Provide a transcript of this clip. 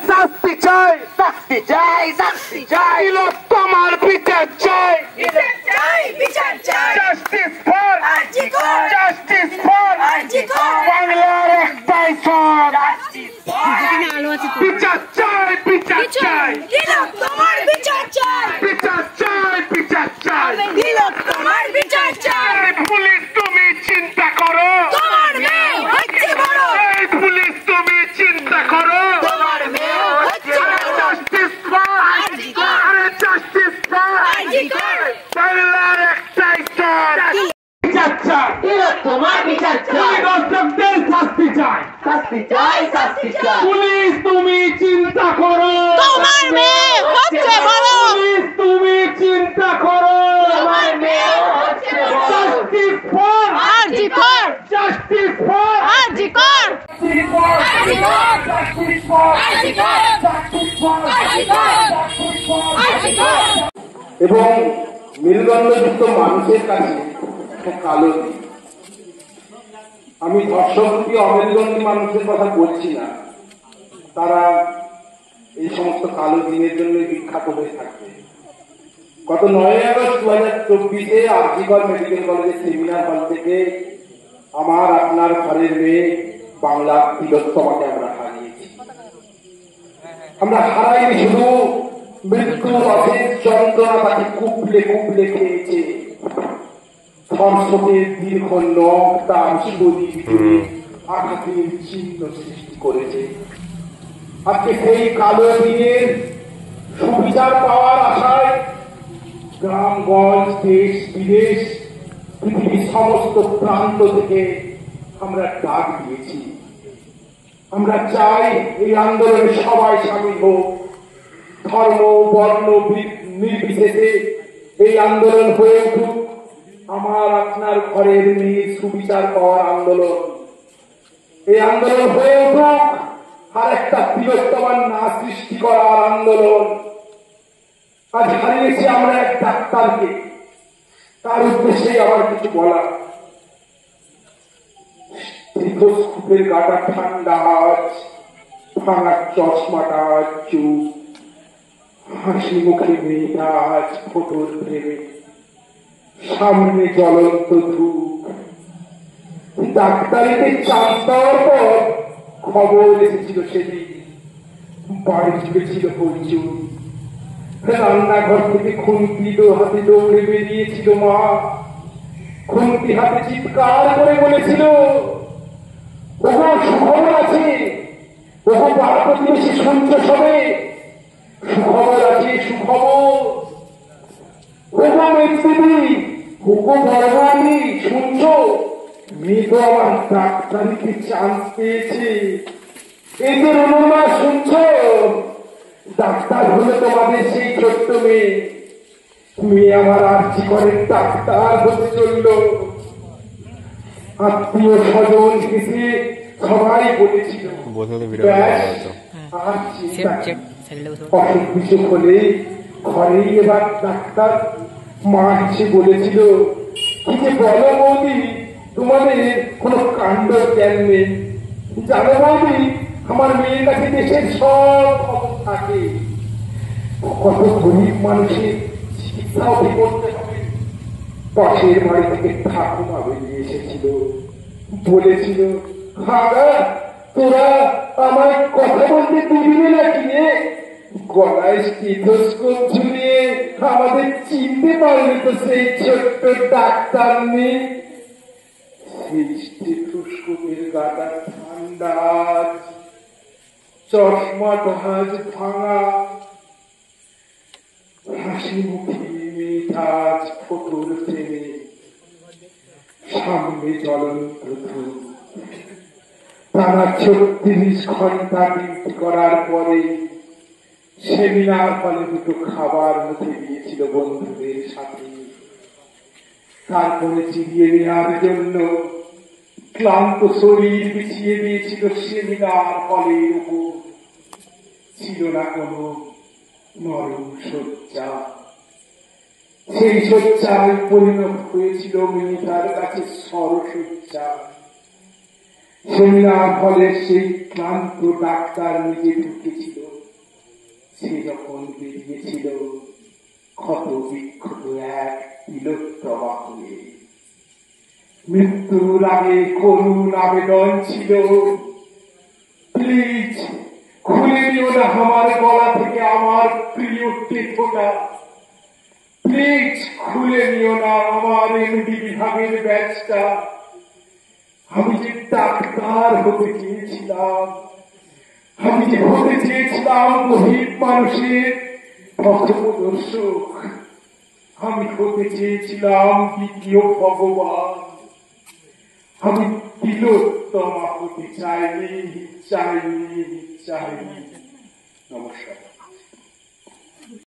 শাস্তি চাই, শাস্তি চাই, শাস্তি চাই, তোমার বিচার চাই, বিচার চাই, বিচার চাই, justice for RG Kar, justice for RG Kar, বাংলার একটাই স্বর, বিচার চাই, বিচার চাই, তোমার বিচার চাই, বিচার চাই, বিচার চাই, তোমার বিচার চাই। পুলিশ তুমি চিন্তা করো, তোমার মেয়ে হচ্ছে বড়, পুলিশ তুমি চিন্তা করো, তোমার মেয়ে হচ্ছে বড়, justice for RG Kar, justice for RG Kar, বাংলার একটাই স্বর, বিচার চাই, তোমার বিচার চাই, দর্শকদের শাস্তি চাই, শাস্তি চাই, শাস্তি চাই, পুলিশ তুমি চিন্তা করো, তোমার মেয়ে হচ্ছে বড়, পুলিশ তুমি চিন্তা করো, তোমার মেয়ে হচ্ছে বড়, justice for RG Kar, justice for RG Kar, justice for RG Kar, justice for RG Kar. এবং মেরুদণ্ডযুক্ত মানুষের কাছে কালো, আমি ধর্ষকরূপী অমেরুদণ্ডী মানুষের কথা বলছি না, তারা এই সমস্ত কালো দিনের জন্য বিখ্যাত হয়ে থাকবে। গত 9 আগস্ট 2024 আরজিকর মেডিকেল কলেজের সেমিনার হল থেকে আমার আপনার ঘরের মেয়ে বাংলার তিলোত্তমাকে আমরা হারিয়েছি। আমরা হারাইনি শুধু মৃত্যু অশেষ যন্ত্রণা তাকে কুপলে কুপলে খেয়েছে, ধর্ষকের দীর্ঘ নখ তার শরীর জুড়ে আঘাতের চিহ্ন সৃষ্টি করেছে। আজকে সেই কালো দিনের সুবিচার পাওয়ার আশায় গ্রামগঞ্জ, দেশ বিদেশ, পৃথিবীর সমস্ত প্রান্ত থেকে আমরা ডাক দিয়েছি। আমরা চাই এই আন্দোলনে সবাই সামিল হোক, ধর্ম বর্ণ নির্বিশেষে এই আন্দোলন হয়ে উঠুক আমার আপনার ঘরের মেয়ে সুবিচার পাওয়ার আন্দোলন। এই আন্দোলন হয়ে উঠুক আর একটা তিলোত্তমার না সৃষ্টি করার আন্দোলন। আজ হারিয়েছি আমরা এক ডাক্তারকে, তার উদ্দেশ্যে আমার কিছু বলা। স্টেথোস্কোপের গাটা ঠান্ডা আজ, ভাঙা চশমাটা আজ চুপ, হাসি মুখে মেয়েটা আজ ফটোর প্রেমে, সামনে জ্বলন্ত ধূপ। ডাক্তারিতে চান্স দেওয়ার পর খবর এসেছিল সেদিন, বাড়ি ঢুকেছিল হইচই, রান্নাঘর থেকে খুন্তি হাতে দৌড়ে বেরিয়েছিল মা। খুন্তি হাতে চিৎকার করে বলেছিল, ওগো সুখবর আছে, ওগো পাড়া প্রতিবেশী শুনছ সবে, সুখবর আছে, সুখবর, ওগো মেজদিদি, ওগো বড়বাবি, শুনছ মেয়ে তো আমার ডাক্তারিতে চান্স পেয়েছে, এই যে রুমা শুনছ, ডাক্তার হলো তোমাদের সেই ছোট্ট মেয়ে, মেয়ে আমার আরজিকরের ডাক্তার হতে চলল। আত্মীয় স্বজন এসে সবাই বলেছিল অসুখ বিসুখ হলে ঘরেই এবার ডাক্তার। মা এসে বলেছিল, কি যে বলো বৌদি, তোমাদের কোনো কাণ্ড জ্ঞান নেই। জানো বৌদি, আমার মেয়ের কাছে দেশের সব খবর থাকে, কত গরিব মানুষের চিকিৎসাও করতে হবে। পাশের বাড়ি থেকে ঠাকুমা বেরিয়ে এসেছিল, বলেছিল, হাগা তোরা আমায় কথা বলতে দিবি নাকি রে? গলায় স্টেথোস্কোপ ঝুলিয়ে আমাদের চিনতে পারলি তো সেই ছোট্ট ডাক্তার নেই। সেই স্টেথোস্কোপের গাটা ঠান্ডা, চশমাটা আজ ভাঙা, হাসি মুখে মেয়েটা আজ ফটোর প্রেমে, সামনে জ্বলন্ত ধূপ। টানা 36 ঘন্টা ডিউটি করার পরে সেমিনার হলে দুটো খাবার মুখে দিয়েছিল বন্ধুদের সাথে। তারপরে চিবিয়ে নেওয়ার জন্য ক্লান্ত শরীর বিছিয়ে দিয়েছিল সেমিনার হলের উপর। ছিল না কোনো নরম শয্যা, সেই শয্যায় পরিণত হয়েছিল মিনিটার কাছে সরশয্যা। সেমিনার হলে সেই ক্লান্ত ডাক্তার নিজে ঢুকেছিল। সে যখন বেরিয়েছিল ক্ষত বিক্ষত এক তিলোত্তমা হয়ে। মৃত্যুর আগে করুণ আবেদন ছিল, প্লিজ খুলে দিও না আমার গলা থেকে আমার প্রিয় টেপোটা, প্লিজ খুলে নিও না আমার এমডি বিভাগের ব্যাচটা। আমি যে ডাক্তার হতে চেয়েছিলাম, আমি যে হতে চেয়েছিলাম গরিব মানুষের পথপ্রদর্শক, আমি হতে চেয়েছিলাম দ্বিতীয় ভগবান। আমি তিলোত্তমা হতে চাইনি। নমস্কার।